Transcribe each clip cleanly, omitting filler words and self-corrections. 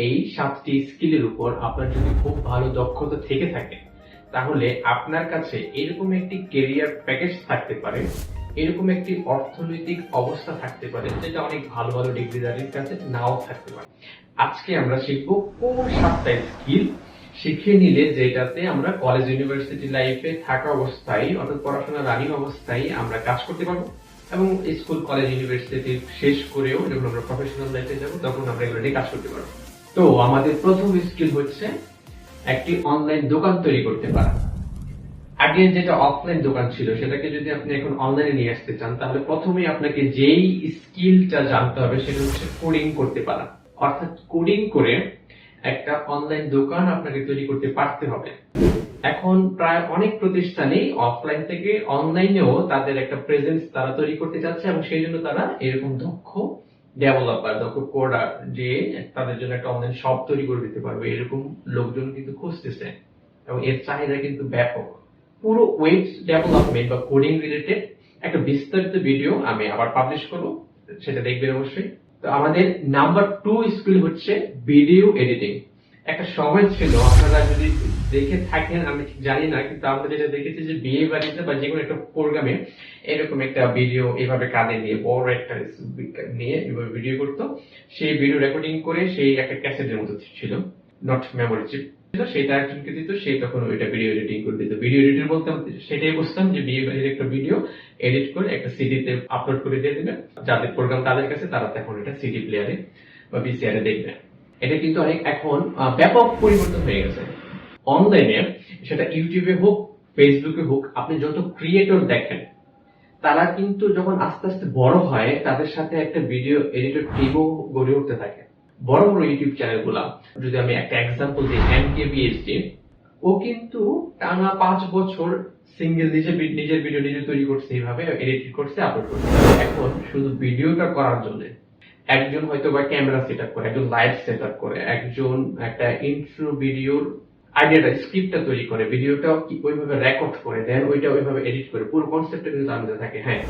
এই 7টি স্কিলের উপর আপনার যদি খুব ভালো দক্ষতা থেকে থাকে, তাহলে আপনার কাছে এরকম একটি ক্যারিয়ার প্যাকেজ থাকতে পারে, এরকম একটি অর্থনৈতিক অবস্থা থাকতে পারে যেটা অনেক ভালো ভালো ডিগ্রিদারের কাছে নাও থাকতে পারে। আজকে আমরা শিখবো কোন 7টা স্কিল শিখে নিলে যেটাতে আমরা কলেজ ইউনিভার্সিটি লাইফে থাকা অবস্থায় অর্থাৎ পড়াশোনা রানিং অবস্থায় আমরা কাজ করতে পারবো, এবং স্কুল কলেজ ইউনিভার্সিটি শেষ করেও যখন আমরা প্রফেশনাল লাইফে যাব তখন আমরা এগুলো নিয়ে কাজ করতে পারবো। তো আমাদের প্রথম স্কিল হচ্ছে একটি অনলাইন দোকান তৈরি করতে পারা। আগে যেটা অফলাইন দোকান ছিল সেটাকে যদি আপনি এখন অনলাইনে নিয়ে আসতে চান, তাহলে প্রথমেই আপনাকে যেই স্কিলটা জানতে হবে সেটা হচ্ছে কোডিং করতে পারা। অর্থাৎ কোডিং করে একটা অনলাইন দোকান আপনাকে তৈরি করতে পারতে হবে। এখন প্রায় অনেক প্রতিষ্ঠানেই অফলাইন থেকে অনলাইনেও তাদের একটা প্রেজেন্স তারা তৈরি করতে চাচ্ছে, এবং সেই জন্য তারা এরকম দক্ষ ডেভেলপার, দক্ষ কোডার যে তাদের জন্য একটা অনলাইন শপ তৈরি করে দিতে পারবে এরকম লোকজন কিন্তু খুঁজতেছে, এবং এর চাহিদা কিন্তু ব্যাপক। পুরো ওয়েব ডেভেলপমেন্ট বা কোডিং রিলেটেড একটা বিস্তারিত ভিডিও আমি আবার পাবলিশ করবো, সেটা দেখবেন অবশ্যই। তো আমাদের নাম্বার 2 স্কিল হচ্ছে ভিডিও এডিটিং। একটা সময় ছিল, আপনারা যদি দেখে থাকেন আমি জানি না, কিন্তু আমরা যেটা দেখেছি যে বিয়ে বাড়িতে বা যে কোনো একটা প্রোগ্রামে এরকম একটা ভিডিও এভাবে কাঁধে নিয়ে বড় একটা নিয়ে এভাবে ভিডিও করতো, সেই ভিডিও রেকর্ডিং করে সেই একটা ক্যাসেটের মতো ছিল, নট মেমোরি চিপ ছিল, সেটা একজনকে দিত, সেই তখন ওইটা ভিডিও এডিটিং করে দিত। ভিডিও এডিটর বলতে সেটাই বুঝতাম যে বিয়ে বাড়ির একটা ভিডিও এডিট করে একটা সিডিতে আপলোড করে দিয়ে দিবে, যাদের প্রোগ্রাম তাদের কাছে, তারা তখন এটা সিডি প্লেয়ারে বা ভিসিআরে দেখবে। এটা কিন্তু অনেক এখন ব্যাপক পরিবর্তন হয়ে গেছে। অনলাইনে সেটা ইউটিউবে হোক ফেসবুকে হোক, আপনি যত ক্রিয়েটর দেখেন তারা কিন্তু যখন আস্তে আস্তে বড় হয় তাদের সাথে একটা ভিডিও এডিটর টিমও গড়ে উঠতে থাকে। বড় বড় ইউটিউব চ্যানেল গুলা, যদি আমি একটা এক্সাম্পল দিই, এমকেবিএসডি, ও কিন্তু টানা 5 বছর সিঙ্গেল নিজের ভিডিও নিজে তৈরি করছে, এইভাবে এডিট করছে, আপলোড করছে। এখন শুধু ভিডিওটা করার জন্য একজন হয়তো বা ক্যামেরা সেট আপ করে, একজন লাইভ সেট আপ করে, একজন একটা ইন্ট্রো ভিডিওর আইডিয়াটা স্ক্রিপ্টটা তৈরি করে, ভিডিওটা ওইভাবে রেকর্ড করে দেন, ওইটা ওইভাবে এডিট করে, পুরো কনসেপ্টটা কিন্তু তার মধ্যে থাকে। হ্যাঁ,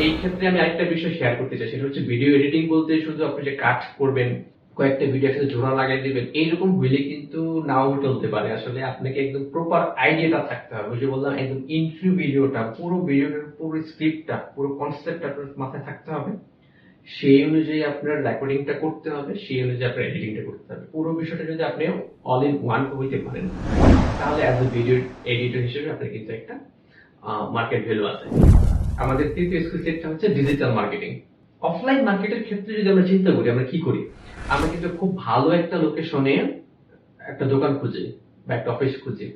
এই ক্ষেত্রে আমি আরেকটা বিষয় শেয়ার করতে চাই, সেটা হচ্ছে ভিডিও এডিটিং বলতে শুধু আপনি যে কাট করবেন, কয়েকটা ভিডিও সাথে জোড়া লাগাই দিবেন এইরকম হইলে কিন্তু নাও চলতে পারে। আসলে আপনাকে একদম প্রপার আইডিয়াটা থাকতে হবে। যে বললাম, একদম ইন্ট্রো ভিডিওটা, পুরো ভিডিওটার পুরো স্ক্রিপ্টটা, পুরো কনসেপ্টটা আপনার মাথায় থাকতে হবে, সেই অনুযায়ী আপনার রেকর্ডিংটা করতে হবে, সেই অনুযায়ী আপনার এডিটিংটা করতে হবে। পুরো বিষয়টা যদি আপনি অল ইন ওয়ান হইতে পারেন, তাহলে অ্যাজ এ ভিডিও এডিটর হিসেবে আপনার কিন্তু একটা মার্কেট ভ্যালু আছে। আমাদের তৃতীয় স্কিল সেটটা হচ্ছে ডিজিটাল মার্কেটিং। অফলাইন মার্কেটের ক্ষেত্রে যদি আমরা চিন্তা করি, আমরা কি করি, আমরা কিন্তু খুব ভালো একটা লোকেশনে একটা দোকান খুঁজি বা একটা অফিস খুঁজি,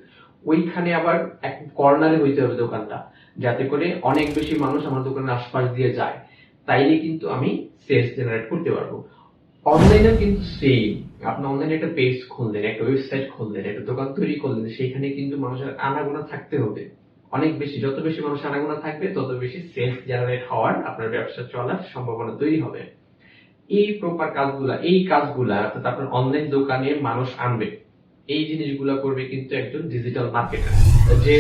ওইখানে আবার এক কর্নারে হইতে হবে দোকানটা, যাতে করে অনেক বেশি মানুষ আমার দোকানের আশপাশ দিয়ে যায়, তাইলে কিন্তু আমি সেলস জেনারেট করতে পারবো। অনলাইনেও কিন্তু সেম, আপনি অনলাইনে একটা পেজ খুললেন, একটা ওয়েবসাইট খুললেন, একটা দোকান তৈরি করলেন, সেখানে কিন্তু মানুষের আনাগোনা থাকতে হবে অনেক বেশি। যত বেশি মানুষ আনাগোনা থাকবে তত বেশি সেলস জেনারেট হওয়ার, আপনার ব্যবসা চলার সম্ভাবনা তৈরি হবে। এই প্রপার কাজগুলা, এই কাজগুলা অর্থাৎ আপনার অনলাইন দোকানে মানুষ আনবে, এই জিনিসগুলা করবে কিন্তু একজন ডিজিটাল মার্কেটার, যে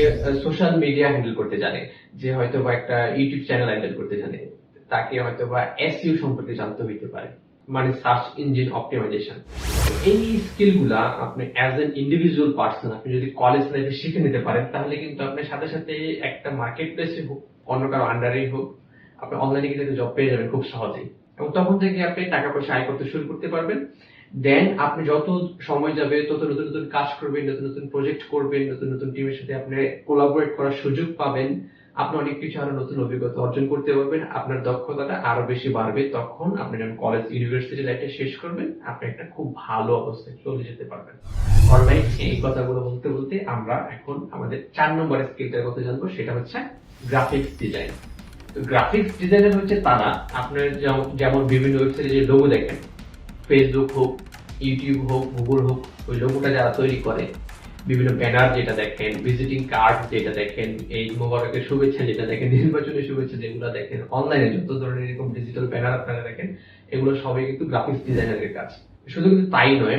সোশ্যাল মিডিয়া হ্যান্ডেল করতে জানে, যে হয়তো বা একটা ইউটিউব চ্যানেল হ্যান্ডেল করতে জানে, তাকে হয়তো বা এসইও সম্পর্কে জানতে হইতে পারে, মানে সার্চ ইঞ্জিন অপটিমাইজেশন। এই স্কিলগুলা আপনি অ্যাজ এন ইন্ডিভিজুয়াল পার্সন আপনি যদি কলেজ লাইফে শিখে নিতে পারেন, তাহলে কিন্তু আপনার সাথে সাথে একটা মার্কেট প্লেসে হোক, অন্য কারো আন্ডারেই হোক, আপনি অনলাইনে কিন্তু জব পেয়ে যাবেন খুব সহজেই, এবং তখন থেকে আপনি টাকা পয়সা আয় করতে শুরু করতে পারবেন। দেন আপনি যত সময় যাবে তত নতুন নতুন কাজ করবেন, নতুন নতুন প্রজেক্ট করবেন, নতুন নতুন টিমের সাথে আপনি কোলাবোরেট করার সুযোগ পাবেন, আপনি অনেক কিছু আরো নতুন অভিজ্ঞতা অর্জন করতে পারবেন, আপনার দক্ষতাটা আরো বেশি বাড়বে। তখন আপনি যখন কলেজ ইউনিভার্সিটি লাইফটা শেষ করবেন, আপনি একটা খুব ভালো অবস্থায় চলে যেতে পারবেন। অলরাইট, এই কথাগুলো বলতে বলতে আমরা এখন আমাদের 4 নম্বর স্কিলটার কথা জানবো, সেটা হচ্ছে গ্রাফিক্স ডিজাইন। তো গ্রাফিক্স ডিজাইনার হচ্ছে তারা, আপনার যেমন বিভিন্ন ওয়েবসাইটে যে লোগো দেখেন, ফেসবুক হোক, ইউটিউব হোক, গুগল হোক, ওই লোগোটা যারা তৈরি করে, বিভিন্ন ব্যানার যেটা দেখেন, ভিজিটিং কার্ড যেটা দেখেন, এই মোবারকের শুভেচ্ছা যেটা দেখেন, নির্বাচনের শুভেচ্ছা যেগুলো দেখেন, অনলাইনে যত ধরনের এরকম ডিজিটাল ব্যানার আপনারা দেখেন, এগুলো সবই কিন্তু গ্রাফিক্স ডিজাইনারের কাজ। শুধু কিন্তু তাই নয়,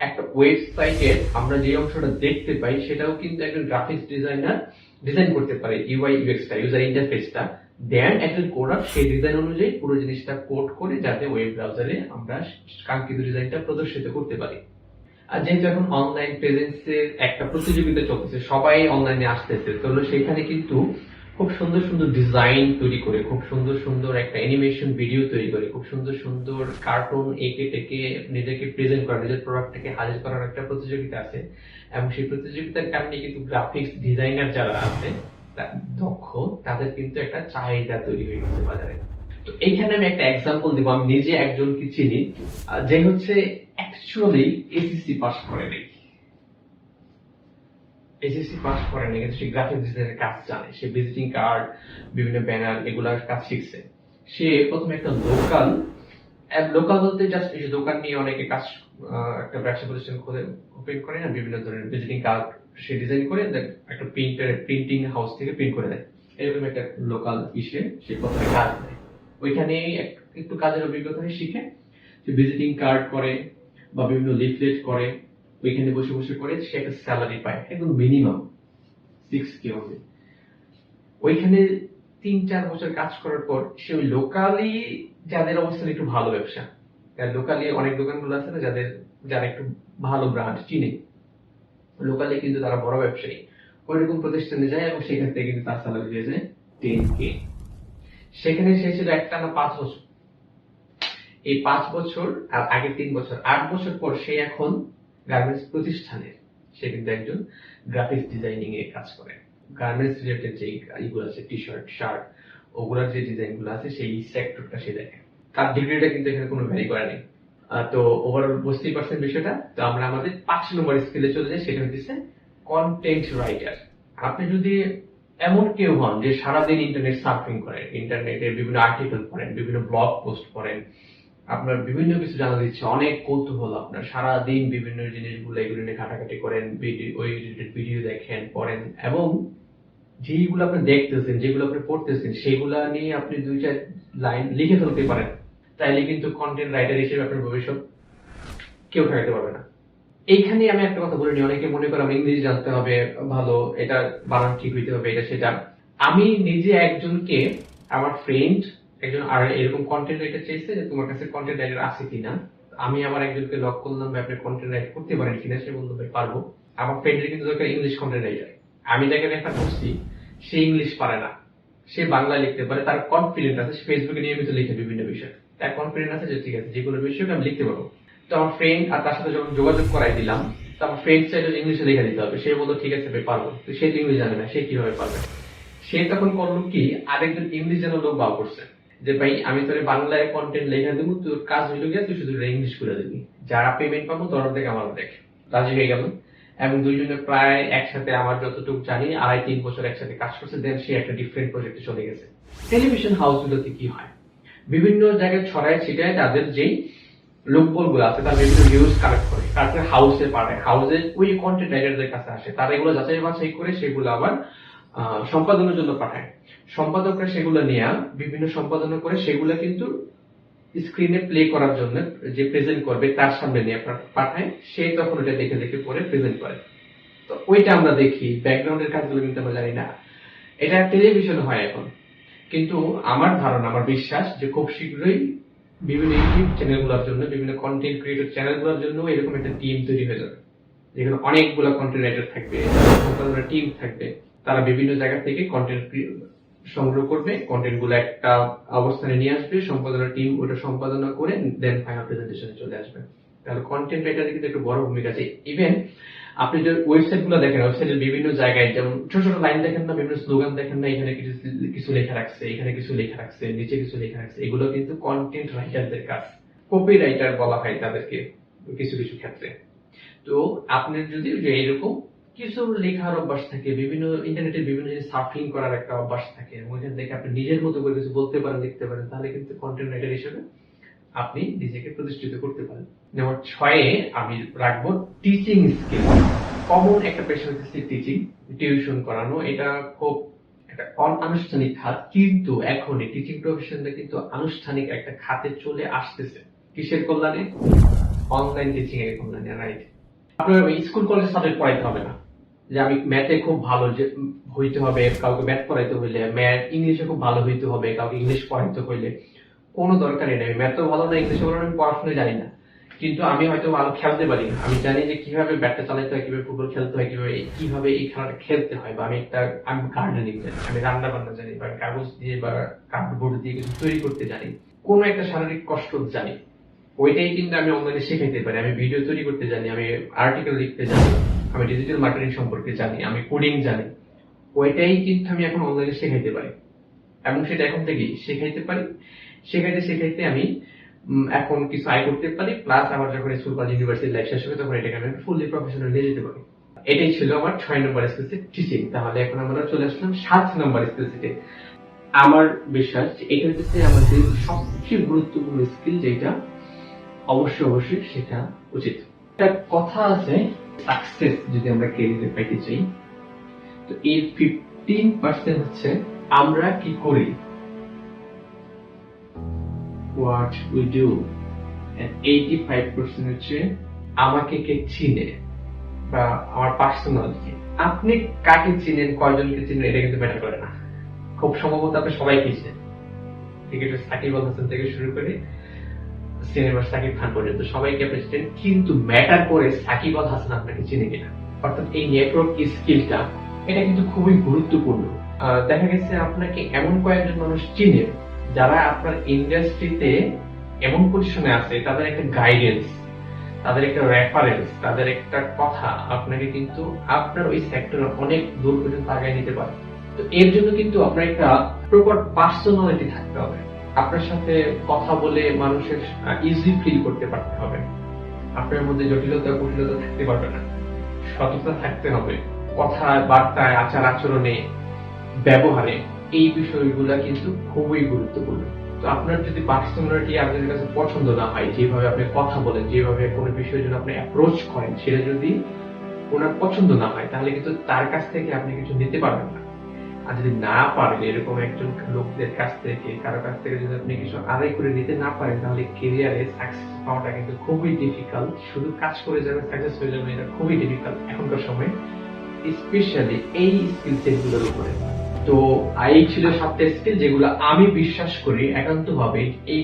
একটা ওয়েবসাইটের আমরা যে অংশটা দেখতে পাই সেটাও কিন্তু একজন গ্রাফিক্স ডিজাইনার ডিজাইন করতে পারে, ইউআই ইউএক্সটা, ইউজার ইন্টারফেসটা, দেন একটা কোডার সেই ডিজাইন অনুযায়ী পুরো জিনিসটা কোড করে যাতে ওয়েব ব্রাউজারে আমরা কাঙ্ক্ষিত ডিজাইনটা প্রদর্শিত করতে পারি। আর যেহেতু এখন অনলাইন প্রেজেন্সের একটা প্রতিযোগিতা চলতেছে, সবাই অনলাইনে আসতেছে, তাহলে সেখানে কিন্তু খুব সুন্দর সুন্দর ডিজাইন তৈরি করে, খুব সুন্দর সুন্দর একটা অ্যানিমেশন ভিডিও তৈরি করে, খুব সুন্দর সুন্দর কার্টুন এঁকে টেকে নিজেকে প্রেজেন্ট করা, নিজের প্রোডাক্টটাকে হাজির করার একটা প্রতিযোগিতা আছে। এবং সেই প্রতিযোগিতার কারণে কিন্তু গ্রাফিক্স ডিজাইনার যারা আছে দক্ষ, তাদের কিন্তু একটা চাহিদা তৈরি হয়ে গেছে বাজারে। তো এইখানে আমি একটা এক্সাম্পল দিব। আমি নিজে একজনকে চিনি যে হচ্ছে অ্যাকচুয়ালি এসএসসি পাস করে নাই, এসএসসি পাস করে নাই, কিন্তু সে গ্রাফিক ডিজাইনের কাজ জানে, সে ভিজিটিং কার্ড, বিভিন্ন ব্যানার এগুলার কাজ শিখছে। সে প্রথমে একটা লোকাল বলতে জাস্ট এই যে দোকান নিয়ে অনেকে কাজ, একটা ব্যবসা প্রতিষ্ঠান খুলে ওপেন করে না, বিভিন্ন ধরনের ভিজিটিং কার্ড সে ডিজাইন করে একটা প্রিন্টিং হাউস থেকে প্রিন্ট করে দেয়, এরকম একটা লোকাল ইসে সে প্রথমে কাজ দেয়। ওইখানে একটু কাজের অভিজ্ঞতা শিখে সে ভিজিটিং কার্ড করে বা বিভিন্ন লিফলেট করে, ওইখানে বসে বসে করে সে একটা স্যালারি পায়, একদম মিনিমাম 6K হবে। ওইখানে 3-4 বছর কাজ করার পর সে ওই লোকালি, যাদের অবস্থান একটু ভালো ব্যবসা, লোকালি অনেক দোকানগুলো আছে না যারা একটু ভালো ব্র্যান্ড চিনে, লোকালি কিন্তু তারা বড় ব্যবসায়ী, ওইরকম প্রতিষ্ঠানে যায় এবং সেখান থেকে কিন্তু তার স্যালারি হয়ে যায় 10K। সেখানে সে ছিল একটানা 5 বছর। এই 5 বছর আর আগে 3 বছর, 8 বছর পর সে এখন গার্মেন্টস প্রতিষ্ঠানের, সে কিন্তু একজন গ্রাফিক্স ডিজাইনিং এ কাজ করে। গার্মেন্টস রিলেটেড যে ইগুলো আছে, টি শার্ট, শার্ট, ওগুলার যে ডিজাইন গুলো আছে সেই সেক্টরটা সে দেখে। তার ডিগ্রিটা কিন্তু এখানে কোনো ভ্যারি করে নেই। তো ওভারঅল বুঝতেই পারছেন বিষয়টা। তো আমরা আমাদের 5 নম্বর স্কিলে চলে যাই, সেটা হচ্ছে কন্টেন্ট রাইটার। আপনি যদি এমন কেউ হন যে সারাদিন ইন্টারনেট সার্ফিং করেন, ইন্টারনেটের বিভিন্ন আর্টিকেল পড়েন, বিভিন্ন ব্লগ পোস্ট পড়েন, আপনার বিভিন্ন কিছু জানার ইচ্ছে, অনেক কৌতূহল আপনার, সারাদিন বিভিন্ন জিনিসগুলো এগুলো নিয়ে ঘাটাঘাটি করেন, ওই রিলেটেড ভিডিও দেখেন, পড়েন, এবং যেগুলো আপনি দেখতেছেন, যেগুলো আপনি পড়তেছেন, সেগুলা নিয়ে আপনি 2-4 লাইন লিখে ফেলতে পারেন, তাইলে কিন্তু কন্টেন্ট রাইটার হিসেবে আপনার ভবিষ্যৎ কেউ ঠেকাতে পারবে না। এইখানে আমি একটা কথা বলে নিই, অনেকে মনে করে আমি ইংরেজি জানতে হবে ভালো, এটা বানান ঠিক হইতে হবে, এটা সেটা। আমি নিজে একজনকে, আমার ফ্রেন্ড একজন আর এরকম কন্টেন্ট রাইটার চাইছে যে তোমার কাছে কন্টেন্ট রাইটার আছে কিনা। আমি আমার একজনকে লক করলাম, আপনি কন্টেন্ট রাইট করতে পারেন কিনা, সে বললো ভাই পারবো। আমার ফ্রেন্ডের কিন্তু দরকার ইংলিশ কন্টেন্ট রাইটার। আমি যাকে রেফার করছি সে ইংলিশ পারে না, সে বাংলা লিখতে পারে, তার কনফিডেন্ট আছে, সে ফেসবুকে নিয়মিত লিখে বিভিন্ন বিষয়, তার কনফিডেন্ট আছে যে ঠিক আছে যে কোনো বিষয়কে আমি লিখতে পারবো। তো আমার ফ্রেন্ড আর তার সাথে যখন যোগাযোগ করাই দিলাম, তো আমার ফ্রেন্ড চাইলে ইংলিশে লিখে দিতে হবে, সে বললো ঠিক আছে ভাই পারবো। তো সে তো ইংলিশ জানে না, সে কিভাবে পারবে? সে তখন করলো কি, আরেকজন ইংলিশ যেন লোক বার করছে যে ভাই আমি তোর বাংলায় কন্টেন্ট লেখা দেবো, তোর কাজ হইলো গিয়ে তুই শুধু ইংলিশ করে দিবি, যারা পেমেন্ট পাবো তোর থেকে আমার দেখ। রাজি হয়ে গেল এবং দুইজনে প্রায় একসাথে, আমার যতটুকু জানি 2.5-3 বছর একসাথে কাজ করছে। দেন সে একটা ডিফারেন্ট প্রজেক্টে চলে গেছে। টেলিভিশন হাউসগুলোতে কি হয়, বিভিন্ন জায়গায় ছড়ায় ছিটায় তাদের যেই লোকবলগুলো আছে, তার বিভিন্ন নিউজ কালেক্ট করে, তারপরে হাউসে পাঠায়, হাউসে ওই কন্টেন্ট রাইটারদের কাছে আসে, তারা এগুলো যাচাই বাছাই করে সেগুলো আবার সম্পাদনের জন্য পাঠায়। সম্পাদকরা সেগুলো নিয়ে বিভিন্ন সম্পাদনা করে সেগুলো কিন্তু স্ক্রিনে প্লে করার জন্য যে প্রেজেন্ট করবে তার সামনে নিয়ে পাঠায়, সে তখন ওটা দেখে দেখে পরে প্রেজেন্ট করে। তো ওইটা আমরা দেখি, ব্যাকগ্রাউন্ডের কাজগুলো কিন্তু আমরা জানি না। এটা টেলিভিশন হয় এখন, কিন্তু আমার ধারণা, আমার বিশ্বাস যে খুব শীঘ্রই বিভিন্ন ইউটিউব চ্যানেলগুলোর জন্য, বিভিন্ন কন্টেন্ট ক্রিয়েটর চ্যানেলগুলোর জন্য এরকম একটা টিম তৈরি হয়ে যাবে, যেখানে অনেকগুলো কন্টেন্ট রাইটার থাকবে, টিম থাকবে, তারা বিভিন্ন জায়গা থেকে কন্টেন্ট সংগ্রহ করবে, কন্টেন্ট গুলো একটা অবস্থানে নিয়ে আসবে, সম্পাদনা টিম ওটা সম্পাদনা করে দেন ফাইনাল প্রেজেন্টেশনে চলে আসবে। তাহলে কন্টেন্ট রাইটারের কিন্তু একটা বড় ভূমিকা আছে। ইভেন আপনি যে ওয়েবসাইট গুলো দেখেন, ওয়েবসাইটের বিভিন্ন জায়গায় যেমন ছোট ছোট লাইন দেখেন না, বিভিন্ন স্লোগান দেখেন না, এখানে কিছু লেখা রাখছে, এখানে কিছু লেখা রাখছে, নিচে কিছু লেখা রাখছে, এগুলো কিন্তু কন্টেন্ট রাইটারদের কাজ। কপি রাইটার বলা হয় তাদেরকে কিছু কিছু ক্ষেত্রে। তো আপনার যদি এরকম কিছু লেখার অভ্যাস থাকে, বিভিন্ন ইন্টারনেটে বিভিন্ন জিনিস সার্ফিং করার একটা অভ্যাস থাকে, ওইখান থেকে আপনি নিজের মতো করে কিছু বলতে পারেন, লিখতে পারেন, তাহলে কিন্তু কন্টেন্ট রাইটার হিসেবে আপনি নিজেকে প্রতিষ্ঠিত করতে পারেন। নম্বর 6 আমি রাখবো টিচিং স্কিল। কমন একটা পেশা হচ্ছে টিচিং, টিউশন করানো। এটা খুব একটা অনানুষ্ঠানিক খাত, কিন্তু এখন এই টিচিং প্রফেশনটা কিন্তু আনুষ্ঠানিক একটা খাতে চলে আসতেছে। কিসের কল্যাণে? অনলাইন টিচিং এর কল্যাণে। রাইট, আপনার স্কুল কলেজ সাবজেক্ট পড়াইতে হবে না, যে আমি ম্যাথে খুব ভালো যে হইতে হবে, কাউকে ম্যাথ পড়াইতে হইলে, ম্যাথ ইংলিশে খুব ভালো হইতে হবে, কাউকে ইংলিশ পড়াইতে হইলে কোনো দরকারই নেই। ম্যাথও ভালো না, ইংলিশও ভালো না, আমি পড়াশোনা জানি না, কিন্তু আমি হয়তো ভালো খেলতে পারি না। আমি জানি যে কিভাবে ব্যাটটা চালাতে হয়, কিভাবে ফুটবল খেলতে হয়, কিভাবে এই খেলাটা খেলতে হয়, বা আমি গার্ডেনিং জানি, আমি রান্না বান্না জানি, বা কাগজ দিয়ে বা কার্ডবোর্ড দিয়ে কিছু তৈরি করতে জানি, কোনো একটা শারীরিক কষ্ট জানি, ওইটাই কিন্তু আমি অনলাইনে শেখাইতে পারি। আমি ভিডিও তৈরি করতে জানি, আমি আর্টিকেল লিখতে জানি, আমি ডিজিটাল মার্কেটিং সম্পর্কে জানি, আমি কোডিং জানি, ওইটাই কিন্তু আমি এখন অনলাইনে শেখাইতে পারি, এবং সেটা এখন থেকেই শেখাইতে পারি। শেখাইতে শেখাইতে আমি এখন কিছু আয় করতে পারি, প্লাস আমার যখন স্কুল কলেজ ইউনিভার্সিটি লাইফ শেষ হবে তখন এটাকে আমি ফুললি প্রফেশনাল নিয়ে যেতে পারি। এটাই ছিল আমার 6 নম্বর স্কিল সেট, টিচিং। তাহলে এখন আমরা চলে আসলাম 7 নম্বর স্কিল সেটে। আমার বিশ্বাস এটা হচ্ছে আমাদের সবচেয়ে গুরুত্বপূর্ণ স্কিল, যেটা অবশ্যই শেখা উচিত। একটা কথা আছে, সাকসেস যদি আমরা ক্যারিয়ারে পেতে চাই, তো এর 15% হচ্ছে আমরা কি করি, what we do, and 85% হচ্ছে আমাকে কে চিনে বা আমার পার্সোনালিটি। আপনি কাকে চিনেন, কয়জনকে চিনেন, এটা কিন্তু ম্যাটার করে না। খুব সম্ভবত আপনি সবাইকে চিনেন, ক্রিকেটার সাকিব আল হাসান থেকে শুরু করে সিনেমার সাকিব খান পর্যন্ত সবাইকে আপনি চিনেন, কিন্তু ম্যাটার করে সাকিব আল হাসান আপনাকে চিনে কিনা। অর্থাৎ এই নেটওয়ার্ক স্কিলটা, এটা কিন্তু খুবই গুরুত্বপূর্ণ। দেখা গেছে আপনাকে এমন কয়েকজন মানুষ চিনে যারা আপনার ইন্ডাস্ট্রিতে এমন পজিশনে আছে, তাদের একটা গাইডেন্স, তাদের একটা রেফারেন্স, তাদের একটা কথা আপনাকে কিন্তু আপনার ওই সেক্টরে অনেক দূর পর্যন্ত আগায় নিতে পারে। তো এর জন্য কিন্তু আপনার একটা প্রপার পার্সোনালিটি থাকতে হবে। আপনার সাথে কথা বলে মানুষের ইজি ফিল করতে পারতে হবে, আপনার মধ্যে জটিলতা কুটিলতা থাকতে পারবে না, সততা থাকতে হবে কথা বার্তায়, আচার আচরণে, ব্যবহারে। এই বিষয়গুলো কিন্তু খুবই গুরুত্বপূর্ণ। তো আপনার যদি পার্সোনালিটি আপনাদের কাছে পছন্দ না হয়, যেভাবে আপনি কথা বলেন, যেভাবে কোনো বিষয়ের জন্য আপনি অ্যাপ্রোচ করেন, সেটা যদি ওনার পছন্দ না হয়, তাহলে কিন্তু তার কাছ থেকে আপনি কিছু নিতে পারবেন না। আর যদি না পারেন, এরকম একজন লোকদের কাছ থেকে, কারো কাছ থেকে যদি আপনি কিছু আদায় করে নিতে না পারেন, তাহলে ক্যারিয়ারে সাকসেস পাওয়াটা কিন্তু খুবই ডিফিকাল্ট। শুধু কাজ করে যাবেন, সাকসেস হয়ে যাবেন, এটা খুবই ডিফিকাল্ট এখনকার সময়, স্পেশালি এই স্কিল সেট গুলোর উপরে। তো এই ছিল 7টা স্কিল, যেগুলো আমি বিশ্বাস করি একান্ত ভাবে এই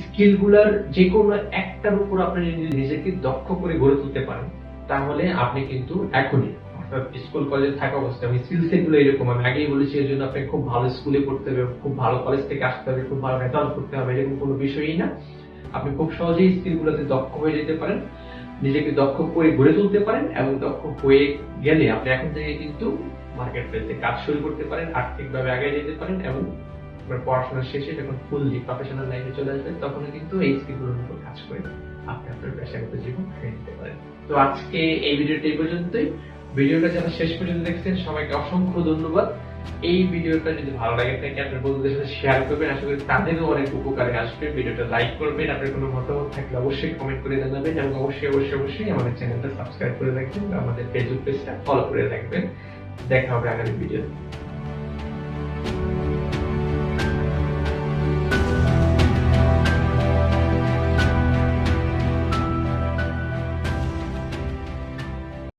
স্কিল গুলার যে কোনো একটার উপর আপনি নিজেকে দক্ষ করে গড়ে তুলতে পারেন, তাহলে আপনি কিন্তু এখনই, অর্থাৎ স্কুল কলেজে থাকা অবস্থায়, আমি স্কিল সেট গুলো এরকম, আমি আগেই বলেছি, এর জন্য আপনাকে খুব ভালো স্কুলে পড়তে হবে, খুব ভালো কলেজ থেকে আসতে হবে, খুব ভালো রেজাল্ট করতে হবে, এরকম কোনো বিষয়ই না। আপনি খুব সহজেই স্কিল গুলোতে দক্ষ হয়ে যেতে পারেন, নিজেকে দক্ষ করে গড়ে তুলতে পারেন, এবং দক্ষ হয়ে গেলে আপনি এখন থেকে কিন্তু মার্কেট প্লেসে কাজ শুরু করতে পারেন, আর্থিকভাবে আগে যেতে পারেন, এবং পড়াশোনা শেষে যখন ফুললি প্রফেশনাল লাইফে চলে আসবেন, তখন কিন্তু এই স্কিলগুলোর উপর কাজ করে আপনি আপনার পেশাগত জীবন ফিরে নিতে পারেন। তো আজকে এই ভিডিওটা এই পর্যন্তই। ভিডিওটা যারা শেষ পর্যন্ত দেখছেন, সবাইকে অসংখ্য ধন্যবাদ। এই ভিডিওটা যদি ভালো লাগে থাকে, আপনার বন্ধুদের সাথে শেয়ার করবেন, আশা করি তাদেরও অনেক উপকারে আসবে। ভিডিওটা লাইক করবেন, আপনার কোনো মতামত থাকলে অবশ্যই কমেন্ট করে জানাবেন, এবং অবশ্যই আমাদের চ্যানেলটা সাবস্ক্রাইব করে রাখবেন, আমাদের ফেসবুক পেজটা ফলো করে রাখবেন। দেখা হবে আগামী ভিডিওতে।